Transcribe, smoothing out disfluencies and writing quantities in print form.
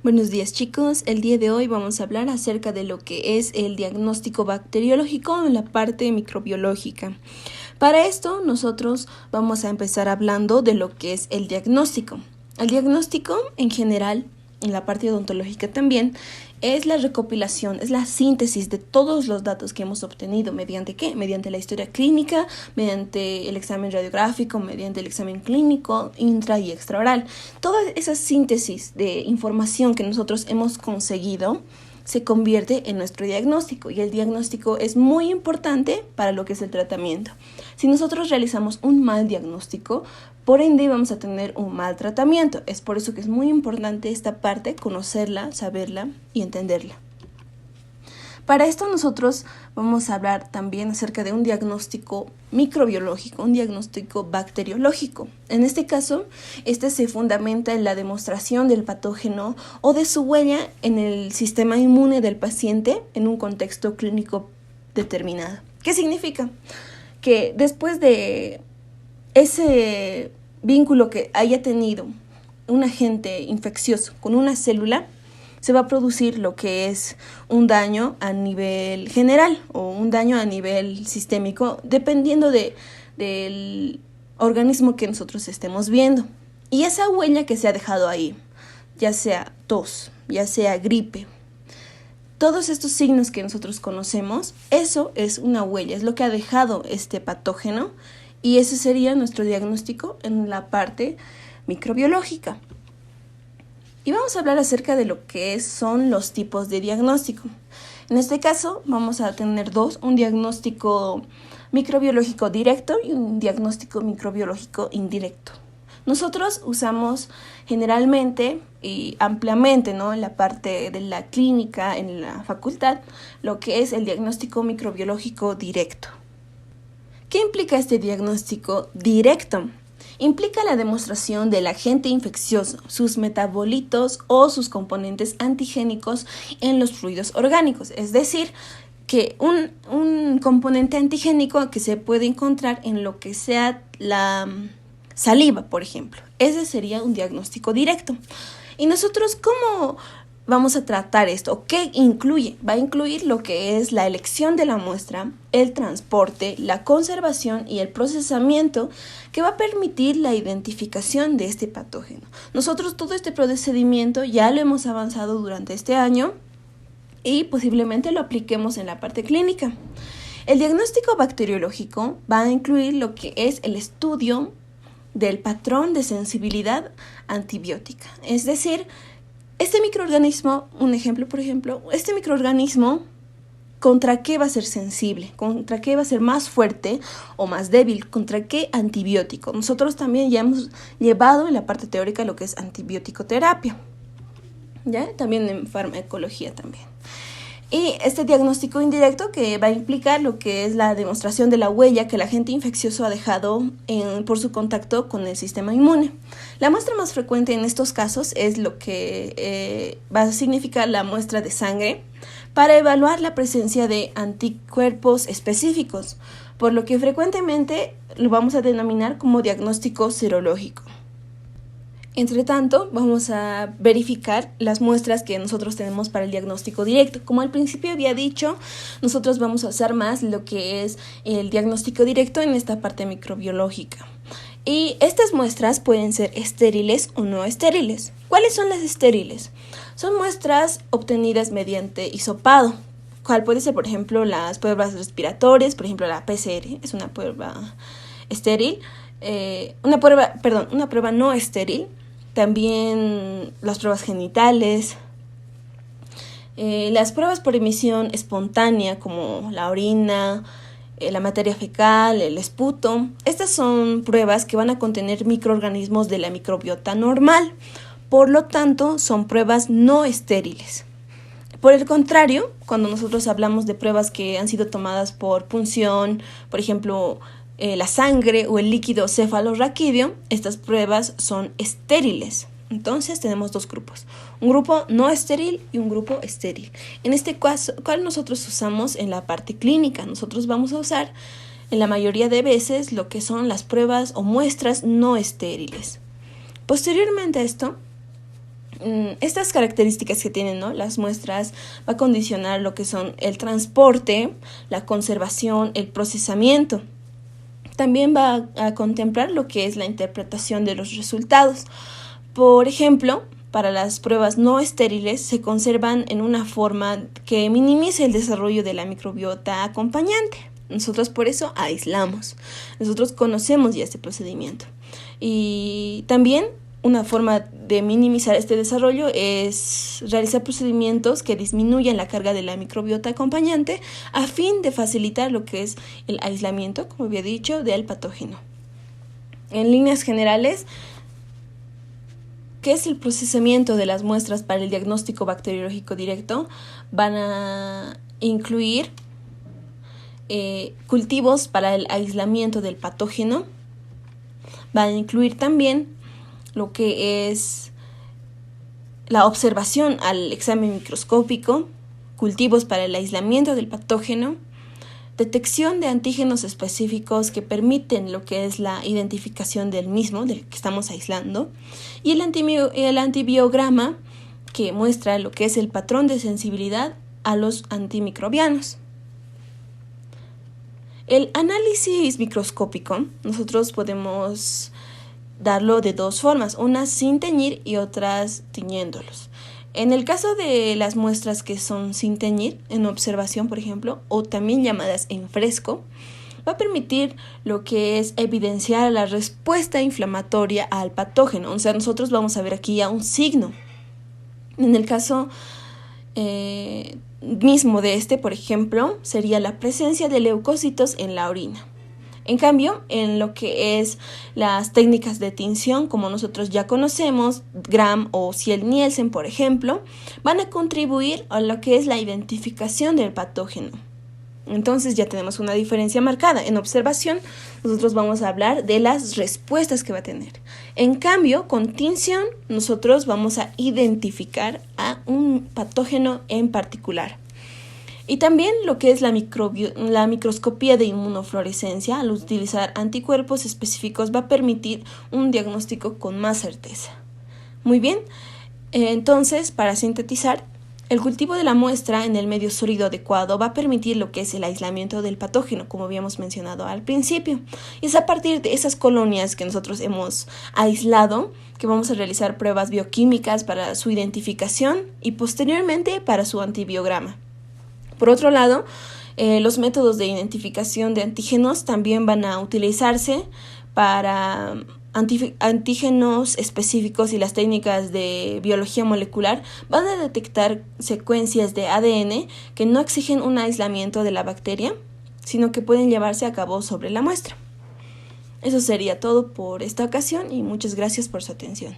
Buenos días chicos, el día de hoy vamos a hablar acerca de lo que es el diagnóstico bacteriológico en la parte microbiológica. Para esto nosotros vamos a empezar hablando de lo que es el diagnóstico. El diagnóstico en general, en la parte odontológica también, es la recopilación, es la síntesis de todos los datos que hemos obtenido. ¿Mediante qué? Mediante la historia clínica, mediante el examen radiográfico, mediante el examen clínico, intra y extraoral. Toda esa síntesis de información que nosotros hemos conseguido se convierte en nuestro diagnóstico, y el diagnóstico es muy importante para lo que es el tratamiento. Si nosotros realizamos un mal diagnóstico, por ende vamos a tener un mal tratamiento. Es por eso que es muy importante esta parte, conocerla, saberla y entenderla. Para esto nosotros vamos a hablar también acerca de un diagnóstico microbiológico, un diagnóstico bacteriológico. En este caso, este se fundamenta en la demostración del patógeno o de su huella en el sistema inmune del paciente en un contexto clínico determinado. ¿Qué significa? Que después de ese vínculo que haya tenido un agente infeccioso con una célula, se va a producir lo que es un daño a nivel general o un daño a nivel sistémico, dependiendo del organismo que nosotros estemos viendo. Y esa huella que se ha dejado ahí, ya sea tos, ya sea gripe, todos estos signos que nosotros conocemos, eso es una huella, es lo que ha dejado este patógeno, y ese sería nuestro diagnóstico en la parte microbiológica. Y vamos a hablar acerca de lo que son los tipos de diagnóstico. En este caso vamos a tener dos, un diagnóstico microbiológico directo y un diagnóstico microbiológico indirecto. Nosotros usamos generalmente y ampliamente, ¿no?, en la parte de la clínica, en la facultad, lo que es el diagnóstico microbiológico directo. ¿Qué implica este diagnóstico directo? Implica la demostración del agente infeccioso, sus metabolitos o sus componentes antigénicos en los fluidos orgánicos, es decir, que un componente antigénico que se puede encontrar en lo que sea la saliva, por ejemplo. Ese sería un diagnóstico directo. ¿Y nosotros cómo vamos a tratar esto? ¿Qué incluye? Va a incluir lo que es la elección de la muestra, el transporte, la conservación y el procesamiento, que va a permitir la identificación de este patógeno. Nosotros todo este procedimiento ya lo hemos avanzado durante este año y posiblemente lo apliquemos en la parte clínica. El diagnóstico bacteriológico va a incluir lo que es el estudio del patrón de sensibilidad antibiótica, es decir, este microorganismo, un ejemplo, por ejemplo, este microorganismo, ¿contra qué va a ser sensible? ¿Contra qué va a ser más fuerte o más débil? ¿Contra qué antibiótico? Nosotros también ya hemos llevado en la parte teórica lo que es antibiótico-terapia, ¿ya? También en farmacología también. Y este diagnóstico indirecto, que va a implicar lo que es la demostración de la huella que el agente infeccioso ha dejado por su contacto con el sistema inmune. La muestra más frecuente en estos casos es lo que va a significar la muestra de sangre para evaluar la presencia de anticuerpos específicos, por lo que frecuentemente lo vamos a denominar como diagnóstico serológico. Entre tanto, vamos a verificar las muestras que nosotros tenemos para el diagnóstico directo. Como al principio había dicho, nosotros vamos a usar más lo que es el diagnóstico directo en esta parte microbiológica. Y estas muestras pueden ser estériles o no estériles. ¿Cuáles son las estériles? Son muestras obtenidas mediante hisopado, cual puede ser, por ejemplo, las pruebas respiratorias, por ejemplo, la PCR es una prueba estéril, una prueba no estéril. También las pruebas genitales, las pruebas por emisión espontánea como la orina, la materia fecal, el esputo. Estas son pruebas que van a contener microorganismos de la microbiota normal, por lo tanto son pruebas no estériles. Por el contrario, cuando nosotros hablamos de pruebas que han sido tomadas por punción, por ejemplo, la sangre o el líquido cefalorraquídeo, estas pruebas son estériles. Entonces tenemos dos grupos, un grupo no estéril y un grupo estéril. En este caso, ¿cuál nosotros usamos en la parte clínica? Nosotros vamos a usar en la mayoría de veces lo que son las pruebas o muestras no estériles. Posteriormente a esto, Estas características que tienen, ¿no?, las muestras va a condicionar lo que son el transporte, la conservación, el procesamiento. También va a contemplar lo que es la interpretación de los resultados. Por ejemplo, para las pruebas no estériles se conservan en una forma que minimice el desarrollo de la microbiota acompañante. Nosotros por eso aislamos. Nosotros conocemos ya este procedimiento. Y también una forma de minimizar este desarrollo es realizar procedimientos que disminuyan la carga de la microbiota acompañante a fin de facilitar lo que es el aislamiento, como había dicho, del patógeno. En líneas generales, ¿qué es el procesamiento de las muestras para el diagnóstico bacteriológico directo? Van a incluir cultivos para el aislamiento del patógeno. Van a incluir también lo que es la observación al examen microscópico, cultivos para el aislamiento del patógeno, detección de antígenos específicos que permiten lo que es la identificación del mismo, del que estamos aislando, y el antibiograma, que muestra lo que es el patrón de sensibilidad a los antimicrobianos. El análisis microscópico, nosotros podemos darlo de dos formas, unas sin teñir y otras tiñéndolos. En el caso de las muestras que son sin teñir, en observación, por ejemplo, o también llamadas en fresco, va a permitir lo que es evidenciar la respuesta inflamatoria al patógeno. O sea, nosotros vamos a ver aquí ya un signo. En el caso mismo de este, por ejemplo, sería la presencia de leucocitos en la orina. En cambio, en lo que es las técnicas de tinción, como nosotros ya conocemos, Gram o Ziel-Nielsen, por ejemplo, van a contribuir a lo que es la identificación del patógeno. Entonces ya tenemos una diferencia marcada. En observación, nosotros vamos a hablar de las respuestas que va a tener. En cambio, con tinción, nosotros vamos a identificar a un patógeno en particular. Y también lo que es la microscopía de inmunofluorescencia, al utilizar anticuerpos específicos, va a permitir un diagnóstico con más certeza. Muy bien, entonces, para sintetizar, el cultivo de la muestra en el medio sólido adecuado va a permitir lo que es el aislamiento del patógeno, como habíamos mencionado al principio. Y es a partir de esas colonias que nosotros hemos aislado que vamos a realizar pruebas bioquímicas para su identificación y posteriormente para su antibiograma. Por otro lado, los métodos de identificación de antígenos también van a utilizarse para antígenos específicos, y las técnicas de biología molecular van a detectar secuencias de ADN que no exigen un aislamiento de la bacteria, sino que pueden llevarse a cabo sobre la muestra. Eso sería todo por esta ocasión y muchas gracias por su atención.